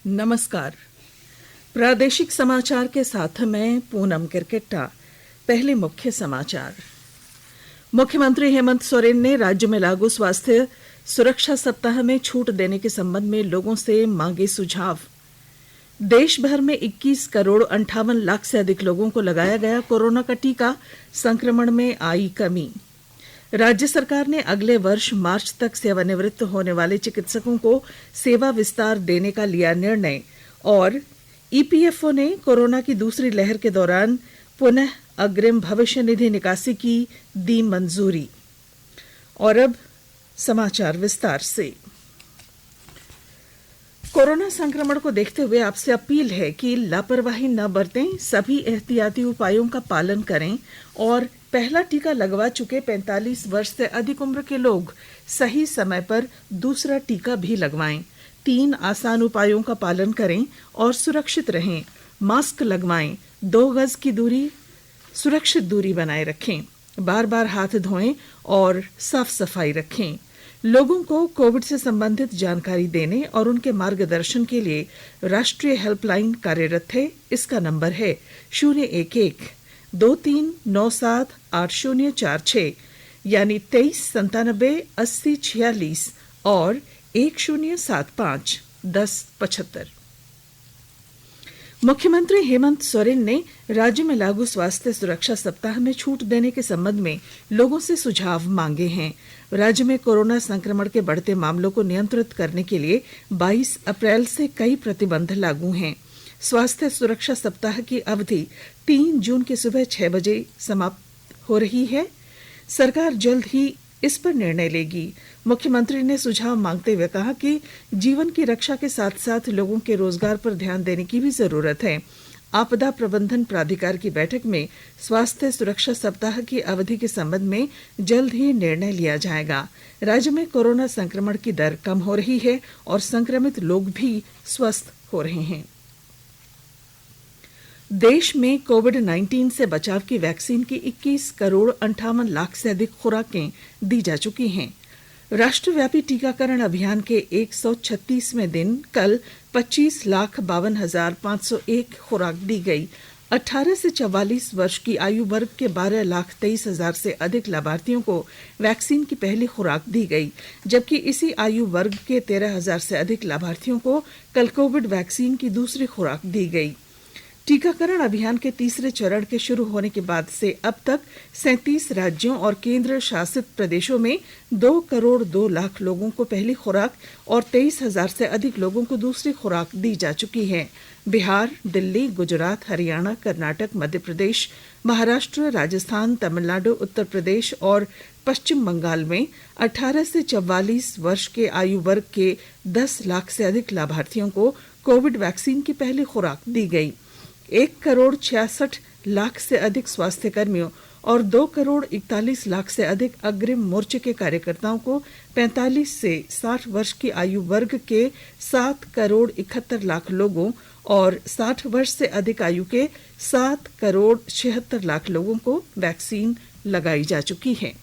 नमस्कार। प्रादेशिक समाचार के साथ मैं पूनम किरकिट्टा। पहले मुख्य समाचार। मुख्यमंत्री हेमंत सोरेन ने राज्य में लागू स्वास्थ्य सुरक्षा सप्ताह में छूट देने के संबंध में लोगों से मांगे सुझाव। देश भर में 21 करोड़ 58 लाख से अधिक लोगों को लगाया गया कोरोना का टीका, संक्रमण में आई कमी। राज्य सरकार ने अगले वर्ष मार्च तक सेवानिवृत्त होने वाले चिकित्सकों को सेवा विस्तार देने का लिया निर्णय। और ईपीएफओ ने कोरोना की दूसरी लहर के दौरान पुनः अग्रिम भविष्य निधि निकासी की दी मंजूरी। और अब समाचार विस्तार से। कोरोना संक्रमण को देखते हुए आपसे अपील है कि लापरवाही न बरतें, सभी एहतियाती उपायों का पालन करें और पहला टीका लगवा चुके 45 वर्ष से अधिक उम्र के लोग सही समय पर दूसरा टीका भी लगवाएं। 3 आसान उपायों का पालन करें और सुरक्षित रहें। मास्क लगवाएं, 2 गज की दूरी, सुरक्षित दूरी बनाए रखें, बार बार हाथ धोएं और साफ सफाई रखें। लोगों को कोविड से संबंधित जानकारी देने और उनके मार्गदर्शन के लिए राष्ट्रीय हेल्पलाइन कार्यरत है। इसका नंबर है 011-2397-8046 यानी 2397-8046 और 1075-1075। मुख्यमंत्री हेमंत सोरेन ने राज्य में लागू स्वास्थ्य सुरक्षा सप्ताह में छूट देने के संबंध में लोगों से सुझाव मांगे हैं। राज्य में कोरोना संक्रमण के बढ़ते मामलों को नियंत्रित करने के लिए 22 अप्रैल से कई प्रतिबंध लागू हैं। स्वास्थ्य सुरक्षा सप्ताह की अवधि 3 जून की सुबह 6 बजे समाप्त हो रही है। सरकार जल्द ही इस पर निर्णय लेगी। मुख्यमंत्री ने सुझाव मांगते हुए कहा कि जीवन की रक्षा के साथ साथ लोगों के रोजगार पर ध्यान देने की भी जरूरत है। आपदा प्रबंधन प्राधिकार की बैठक में स्वास्थ्य सुरक्षा सप्ताह की अवधि के संबंध में जल्द ही निर्णय लिया जाएगा। राज्य में कोरोना संक्रमण की दर कम हो रही है और संक्रमित लोग भी स्वस्थ हो रहे हैं। देश में कोविड-19 से बचाव की वैक्सीन की 21 करोड़ 58 लाख से अधिक खुराकें दी जा चुकी हैं। राष्ट्रव्यापी टीकाकरण अभियान के 136वें दिन कल 25,52,501 खुराक दी गई। 18 से 44 वर्ष की आयु वर्ग के 12,23,000 से अधिक लाभार्थियों को वैक्सीन की पहली खुराक दी गई, जबकि इसी आयु वर्ग के 13,000 से अधिक लाभार्थियों को कल कोविड वैक्सीन की दूसरी खुराक दी गई। टीकाकरण अभियान के तीसरे चरण के शुरू होने के बाद से अब तक 37 राज्यों और केंद्र शासित प्रदेशों में 2 करोड़ 2 लाख लोगों को पहली खुराक और 23,000 से अधिक लोगों को दूसरी खुराक दी जा चुकी है। बिहार, दिल्ली, गुजरात, हरियाणा, कर्नाटक, मध्य प्रदेश, महाराष्ट्र, राजस्थान, तमिलनाडु, उत्तर प्रदेश और पश्चिम बंगाल में 18 से 44 वर्ष के आयु वर्ग के 10 लाख से अधिक लाभार्थियों को कोविड वैक्सीन की पहली खुराक दी गई। 1 करोड़ 66 लाख से अधिक स्वास्थ्य कर्मियों और 2 करोड़ 41 लाख से अधिक अग्रिम मोर्चे के कार्यकर्ताओं को 45 से 60 वर्ष की आयु वर्ग के 7 करोड़ 71 लाख लोगों और 60 वर्ष से अधिक आयु के 7 करोड़ 76 लाख लोगों को वैक्सीन लगाई जा चुकी है।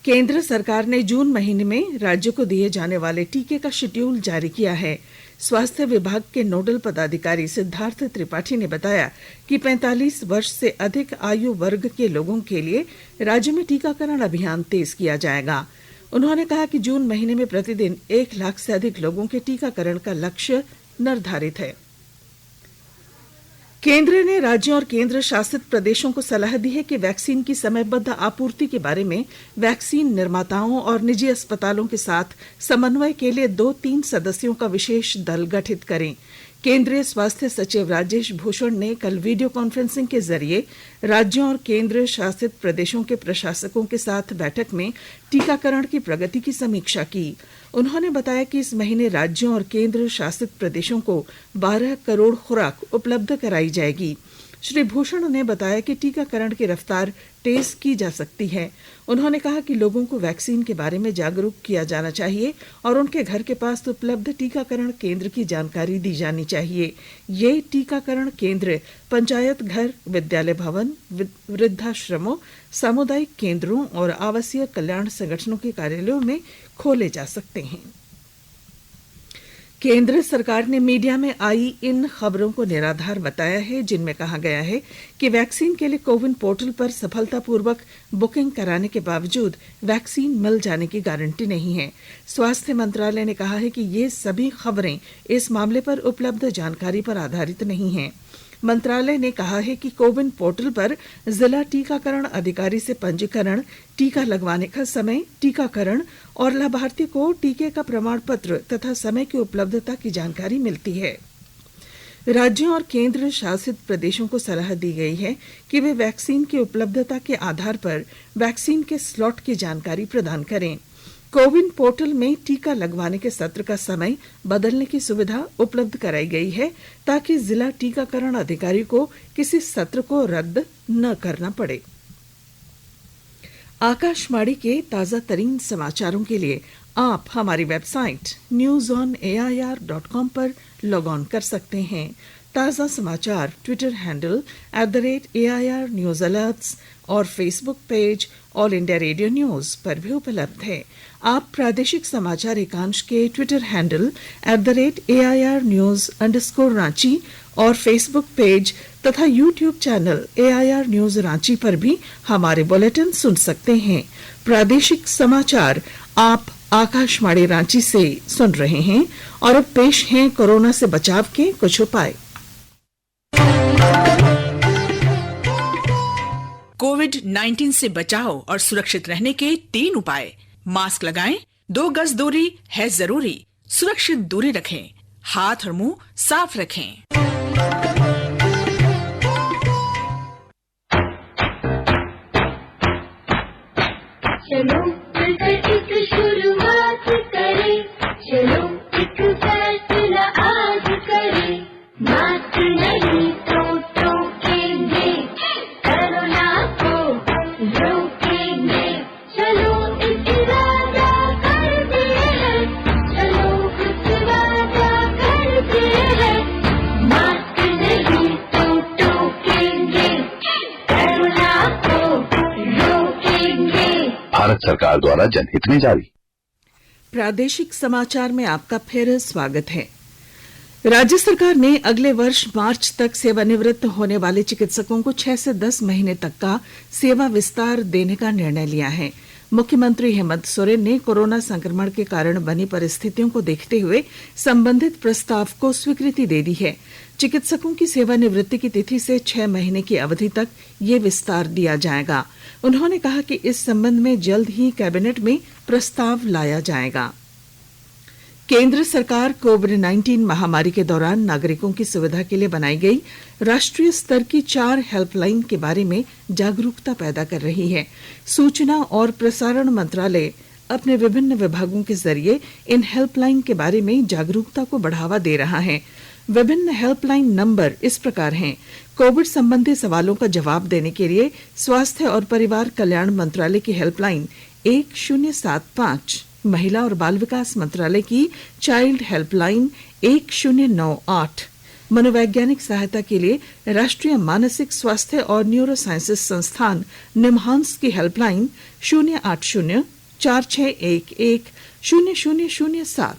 केंद्र सरकार ने जून महीने में राज्य को दिए जाने वाले टीके का शेड्यूल जारी किया है। स्वास्थ्य विभाग के नोडल पदाधिकारी सिद्धार्थ त्रिपाठी ने बताया कि 45 वर्ष से अधिक आयु वर्ग के लोगों के लिए राज्य में टीकाकरण अभियान तेज किया जाएगा। उन्होंने कहा कि जून महीने में प्रतिदिन 1 लाख से अधिक लोगों के टीकाकरण का लक्ष्य निर्धारित है। केंद्र ने राज्यों और केंद्र शासित प्रदेशों को सलाह दी है कि वैक्सीन की समयबद्ध आपूर्ति के बारे में वैक्सीन निर्माताओं और निजी अस्पतालों के साथ समन्वय के लिए 2-3 सदस्यों का विशेष दल गठित करें। केंद्रीय स्वास्थ्य सचिव राजेश भूषण ने कल वीडियो कॉन्फ्रेंसिंग के जरिए राज्यों और केंद्र शासित प्रदेशों के प्रशासकों के साथ बैठक में टीकाकरण की प्रगति की समीक्षा की। उन्होंने बताया कि इस महीने राज्यों और केंद्र शासित प्रदेशों को 12 करोड़ खुराक उपलब्ध कराई जाएगी। श्री भूषण ने बताया कि टीकाकरण की रफ्तार तेज की जा सकती है। उन्होंने कहा कि लोगों को वैक्सीन के बारे में जागरूक किया जाना चाहिए और उनके घर के पास उपलब्ध टीकाकरण केंद्र की जानकारी दी जानी चाहिए। ये टीकाकरण केंद्र पंचायत घर, विद्यालय भवन, वृद्धाश्रमों, सामुदायिक केंद्रों और आवासीय कल्याण संगठनों के कार्यालयों में खोले जा सकते हैं। केंद्र सरकार ने मीडिया में आई इन खबरों को निराधार बताया है जिनमें कहा गया है कि वैक्सीन के लिए कोविन पोर्टल पर सफलतापूर्वक बुकिंग कराने के बावजूद वैक्सीन मिल जाने की गारंटी नहीं है। स्वास्थ्य मंत्रालय ने कहा है कि ये सभी खबरें इस मामले पर उपलब्ध जानकारी पर आधारित नहीं हैं। मंत्रालय ने कहा है कि कोविन पोर्टल पर जिला टीकाकरण अधिकारी से पंजीकरण, टीका लगवाने का समय, टीकाकरण और लाभार्थी को टीके का प्रमाण पत्र तथा समय की उपलब्धता की जानकारी मिलती है। राज्यों और केंद्र शासित प्रदेशों को सलाह दी गई है कि वे वैक्सीन की उपलब्धता के आधार पर वैक्सीन के स्लॉट की जानकारी प्रदान करें। कोविन पोर्टल में टीका लगवाने के सत्र का समय बदलने की सुविधा उपलब्ध कराई गई है ताकि जिला टीकाकरण अधिकारी को किसी सत्र को रद्द न करना पड़े। आकाशवाणी के ताजा तरीन समाचारों के लिए आप हमारी वेबसाइट newsonair.com पर लॉग ऑन कर सकते हैं। ताजा समाचार Twitter handle @AIR News Alerts और Facebook page all India radio news पर भी उपलब्ध है। आप प्रादेशिक समाचार एकांश के Twitter handle @AIR News_ Ranchi और फेसबुक पेज तथा YouTube channel AIR News Ranchi पर भी हमारे बुलेटिन सुन सकते हैं। प्रादेशिक समाचार आप आकाशवाणी रांची से सुन रहे हैं और अब पेश हैं कोरोना से बचाव के कुछ उपाय। कोविड-19 से बचाव और सुरक्षित रहने के 3 उपाय। मास्क लगाएं, 2 गज दूरी है जरूरी, सुरक्षित दूरी रखें, हाथ और मुंह साफ रखें। चलो मिलकर एक शुरुआत करें, चलो एक फैसला आज करें, मास्क नहीं तो टोकेंगे, कोरोना को रोकेंगे, चलो एक वादा करते हैं, चलो कुछ वादा करते हैं, मास्क नहीं तो टोकेंगे, कोरोना को रोकेंगे। भारत सरकार द्वारा जनहित में जारी। प्रादेशिक समाचार में आपका फिर स्वागत है। राज्य सरकार ने अगले वर्ष मार्च तक सेवानिवृत्त होने वाले चिकित्सकों को 6 से 10 महीने तक का सेवा विस्तार देने का निर्णय लिया है। मुख्यमंत्री हेमंत सोरेन ने कोरोना संक्रमण के कारण बनी परिस्थितियों को देखते हुए संबंधित प्रस्ताव को स्वीकृति दे दी है। चिकित्सकों की सेवानिवृत्ति की तिथि से 6 महीने की अवधि तक ये विस्तार दिया जाएगा। उन्होंने कहा कि इस संबंध में जल्द ही कैबिनेट में प्रस्ताव लाया जाएगा। केंद्र सरकार कोविड-19 महामारी के दौरान नागरिकों की सुविधा के लिए बनाई गई राष्ट्रीय स्तर की 4 हेल्पलाइन के बारे में जागरूकता पैदा कर रही है। सूचना और प्रसारण मंत्रालय अपने विभिन्न विभागों के जरिए इन हेल्पलाइन के बारे में जागरूकता को बढ़ावा दे रहा है। विभिन्न हेल्पलाइन नंबर इस प्रकार हैं। कोविड संबंधी सवालों का जवाब देने के लिए स्वास्थ्य और परिवार कल्याण मंत्रालय की हेल्पलाइन 1075, महिला और बाल विकास मंत्रालय की चाइल्ड हेल्पलाइन 1098, मनोवैज्ञानिक सहायता के लिए राष्ट्रीय मानसिक स्वास्थ्य और न्यूरो साइंसेज संस्थान निम्हांस की हेल्पलाइन 080 4611 0007।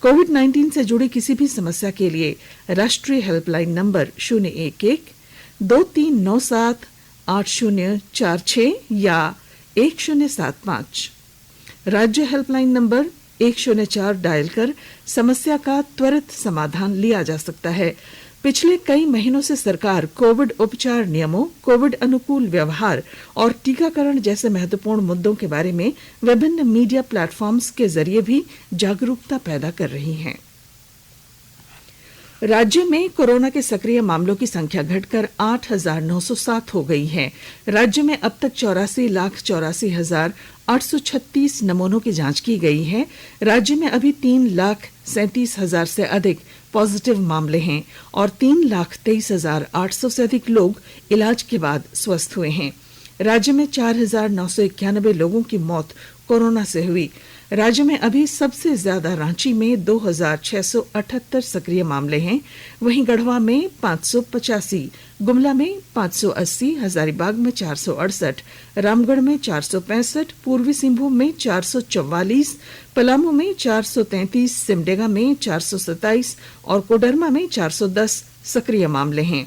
कोविड-19 से जुड़ी किसी भी समस्या के लिए राष्ट्रीय हेल्पलाइन नंबर 011 2397 8046 या 1075। राज्य हेल्पलाइन नंबर 104 डायल कर समस्या का त्वरित समाधान लिया जा सकता है। पिछले कई महीनों से सरकार कोविड उपचार नियमों, कोविड अनुकूल व्यवहार और टीकाकरण जैसे महत्वपूर्ण मुद्दों के बारे में विभिन्न मीडिया प्लेटफॉर्म्स के जरिए भी जागरूकता पैदा कर रही है। राज्य में कोरोना के सक्रिय मामलों की संख्या घटकर 8,907 हो गई है। राज्य में अब तक 84,84,836 नमूनों की जांच की गई है। राज्य में अभी 3,37,000 से अधिक पॉजिटिव मामले हैं और 3,23,800 से अधिक लोग इलाज के बाद स्वस्थ हुए हैं। राज्य में 4,991 लोगों की मौत कोरोना से हुई। राज्य में अभी सबसे ज्यादा रांची में 2678 सक्रिय मामले हैं। वहीं गढ़वा में 585, गुमला में 580, हजारीबाग में 468, रामगढ़ में 465, पूर्वी सिंहभूम में 444, पलामू में 433, सिमडेगा में 427 और कोडरमा में 410 सक्रिय मामले हैं।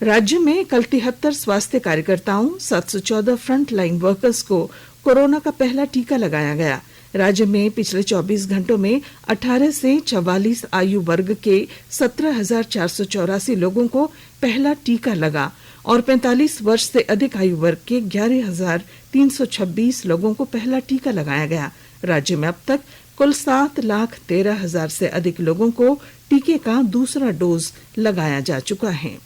राज्य में कल 73 स्वास्थ्य कार्यकर्ताओं 714 फ्रंट लाइन वर्कर्स को कोरोना का पहला टीका लगाया गया। राज्य में पिछले 24 घंटों में 18 से 44 आयु वर्ग के 17,484 लोगों को पहला टीका लगा और 45 वर्ष से अधिक आयु वर्ग के 11,326 लोगों को पहला टीका लगाया गया। राज्य में अब तक कुल 7,13,000 से अधिक लोगों को टीके का दूसरा डोज लगाया जा चुका है।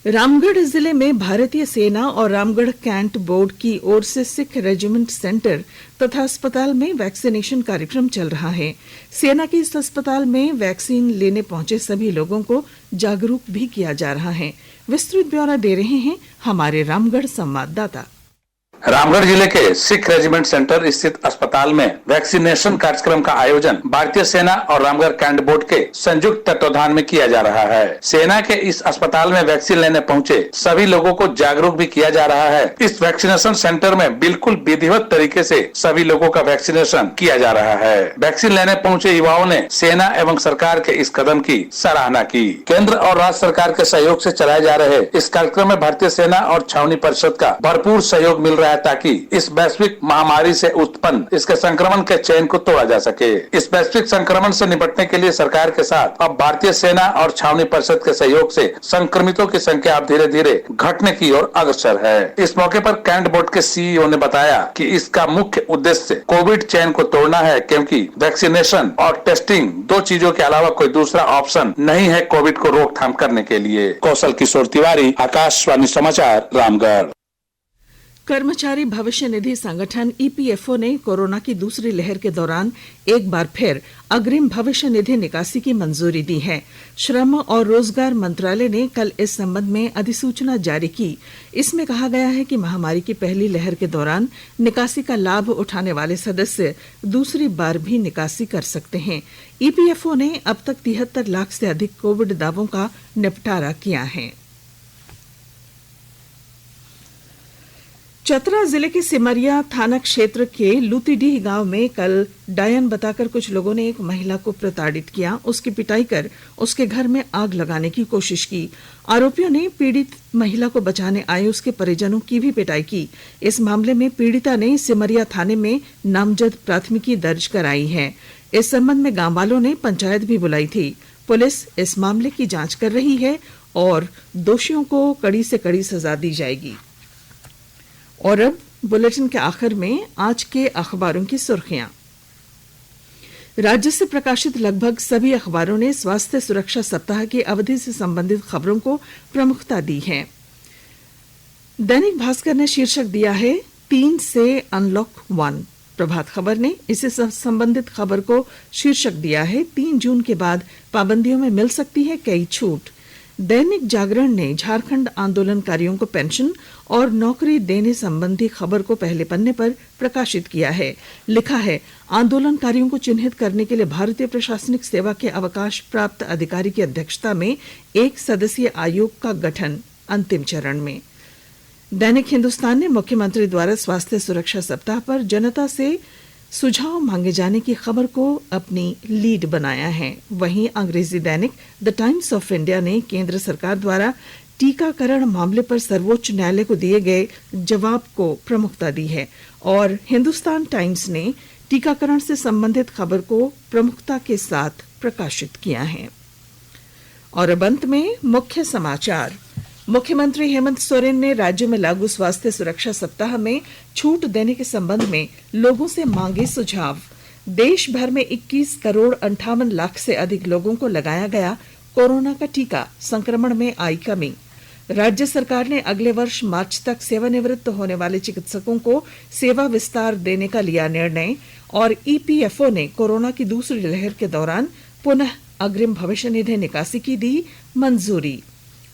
रामगढ़ जिले में भारतीय सेना और रामगढ़ कैंट बोर्ड की ओर से सिख रेजिमेंट सेंटर तथा अस्पताल में वैक्सीनेशन कार्यक्रम चल रहा है। सेना के इस अस्पताल में वैक्सीन लेने पहुंचे सभी लोगों को जागरूक भी किया जा रहा है। विस्तृत ब्यौरा दे रहे हैं हमारे रामगढ़ संवाददाता। रामगढ़ जिले के सिख रेजिमेंट सेंटर स्थित अस्पताल में वैक्सीनेशन कार्यक्रम का आयोजन भारतीय सेना और रामगढ़ कैंट बोर्ड के संयुक्त तत्वाधान में किया जा रहा है। सेना के इस अस्पताल में वैक्सीन लेने पहुंचे सभी लोगों को जागरूक भी किया जा रहा है। इस वैक्सीनेशन सेंटर में बिल्कुल विधिवत तरीके से सभी लोगों का वैक्सीनेशन किया जा रहा है। वैक्सीन लेने पहुंचे युवाओं ने सेना एवं सरकार के इस कदम की सराहना की। केंद्र और राज्य सरकार के सहयोग से चलाए जा रहे इस कार्यक्रम में भारतीय सेना और छावनी परिषद का भरपूर सहयोग मिल रहा है ताकि इस वैश्विक महामारी से उत्पन्न इसके संक्रमण के चेन को तोड़ा जा सके। इस वैश्विक संक्रमण से निपटने के लिए सरकार के साथ अब भारतीय सेना और छावनी परिषद के सहयोग से संक्रमितों की संख्या अब धीरे धीरे घटने की ओर अग्रसर है। इस मौके पर कैंट बोर्ड के सीईओ ने बताया कि इसका मुख्य उद्देश्य कोविड चेन को तोड़ना है, क्योंकि वैक्सीनेशन और टेस्टिंग दो चीजों के अलावा कोई दूसरा ऑप्शन नहीं है कोविड को रोकथाम करने के लिए। कौशल किशोर तिवारी, आकाशवाणी समाचार, रामगढ़। कर्मचारी भविष्य निधि संगठन ईपीएफओ ने कोरोना की दूसरी लहर के दौरान एक बार फिर अग्रिम भविष्य निधि निकासी की मंजूरी दी है। श्रम और रोजगार मंत्रालय ने कल इस संबंध में अधिसूचना जारी की। इसमें कहा गया है कि महामारी की पहली लहर के दौरान निकासी का लाभ उठाने वाले सदस्य दूसरी बार भी निकासी कर सकते हैं। ईपीएफओ ने अब तक 73 लाख से अधिक कोविड दावों का निपटारा किया है। चतरा जिले के सिमरिया थाना क्षेत्र के लूतीडीह गांव में कल डायन बताकर कुछ लोगों ने एक महिला को प्रताड़ित किया, उसकी पिटाई कर उसके घर में आग लगाने की कोशिश की। आरोपियों ने पीड़ित महिला को बचाने आए उसके परिजनों की भी पिटाई की। इस मामले में पीड़िता ने सिमरिया थाने में नामजद प्राथमिकी दर्ज कराई है। इस संबंध में गांव वालों ने पंचायत भी बुलाई थी। पुलिस इस मामले की जांच कर रही है और दोषियों को कड़ी से कड़ी सजा दी जाएगी। और अब बुलेटिन के आखिर में आज के अखबारों की सुर्खियां। राज्य से प्रकाशित लगभग सभी अखबारों ने स्वास्थ्य सुरक्षा सप्ताह की अवधि से संबंधित खबरों को प्रमुखता दी है। दैनिक भास्कर ने शीर्षक दिया है 3 से अनलॉक 1। प्रभात खबर ने इससे संबंधित खबर को शीर्षक दिया है 3 जून के बाद पाबंदियों में मिल सकती है कई छूट। दैनिक जागरण ने झारखंड आंदोलनकारियों को पेंशन और नौकरी देने संबंधी खबर को पहले पन्ने पर प्रकाशित किया है। लिखा है आंदोलनकारियों को चिन्हित करने के लिए भारतीय प्रशासनिक सेवा के अवकाश प्राप्त अधिकारी की अध्यक्षता में 1 सदस्यीय आयोग का गठन अंतिम चरण में। दैनिक हिंदुस्तान ने मुख्यमंत्री द्वारा स्वास्थ्य सुरक्षा सप्ताह पर जनता से सुझाव मांगे जाने की खबर को अपनी लीड बनाया है। वहीं अंग्रेजी दैनिक द टाइम्स ऑफ इंडिया ने केंद्र सरकार द्वारा टीकाकरण मामले पर सर्वोच्च न्यायालय को दिए गए जवाब को प्रमुखता दी है और हिंदुस्तान टाइम्स ने टीकाकरण से संबंधित खबर को प्रमुखता के साथ प्रकाशित किया है। और अब अंत में मुख्य समाचार। मुख्यमंत्री हेमंत सोरेन ने राज्य में लागू स्वास्थ्य सुरक्षा सप्ताह में छूट देने के संबंध में लोगों से मांगे सुझाव। देश भर में 21 करोड़ 58 लाख से अधिक लोगों को लगाया गया कोरोना का टीका, संक्रमण में आई कमी। राज्य सरकार ने अगले वर्ष मार्च तक सेवानिवृत्त होने वाले चिकित्सकों को सेवा विस्तार देने का लिया निर्णय। और ईपीएफओ ने कोरोना की दूसरी लहर के दौरान पुनः अग्रिम भविष्य निधि निकासी की दी मंजूरी।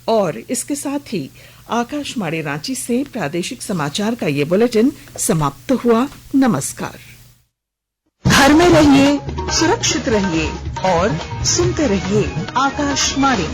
और इसके साथ ही आकाशवाणी रांची से प्रादेशिक समाचार का ये बुलेटिन समाप्त हुआ। नमस्कार। घर में रहिए, सुरक्षित रहिए और सुनते रहिए आकाशवाणी।